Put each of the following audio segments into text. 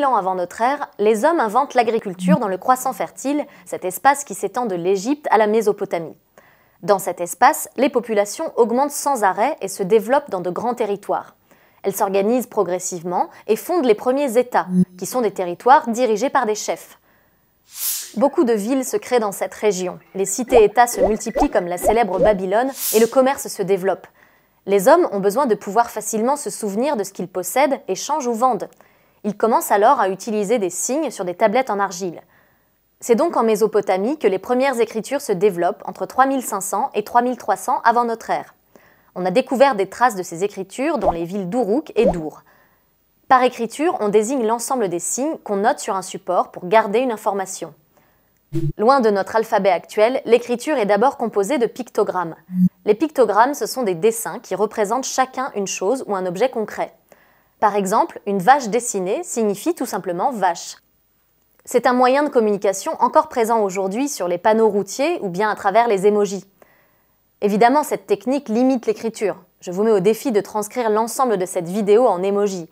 3000 ans avant notre ère, les hommes inventent l'agriculture dans le Croissant fertile, cet espace qui s'étend de l'Égypte à la Mésopotamie. Dans cet espace, les populations augmentent sans arrêt et se développent dans de grands territoires. Elles s'organisent progressivement et fondent les premiers États, qui sont des territoires dirigés par des chefs. Beaucoup de villes se créent dans cette région. Les cités-États se multiplient comme la célèbre Babylone et le commerce se développe. Les hommes ont besoin de pouvoir facilement se souvenir de ce qu'ils possèdent, échangent ou vendent. Ils commencent alors à utiliser des signes sur des tablettes en argile. C'est donc en Mésopotamie que les premières écritures se développent entre 3500 et 3300 avant notre ère. On a découvert des traces de ces écritures dans les villes d'Uruk et d'Ur. Par écriture, on désigne l'ensemble des signes qu'on note sur un support pour garder une information. Loin de notre alphabet actuel, l'écriture est d'abord composée de pictogrammes. Les pictogrammes, ce sont des dessins qui représentent chacun une chose ou un objet concret. Par exemple, une vache dessinée signifie tout simplement vache. C'est un moyen de communication encore présent aujourd'hui sur les panneaux routiers ou bien à travers les émojis. Évidemment, cette technique limite l'écriture. Je vous mets au défi de transcrire l'ensemble de cette vidéo en émojis.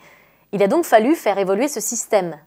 Il a donc fallu faire évoluer ce système.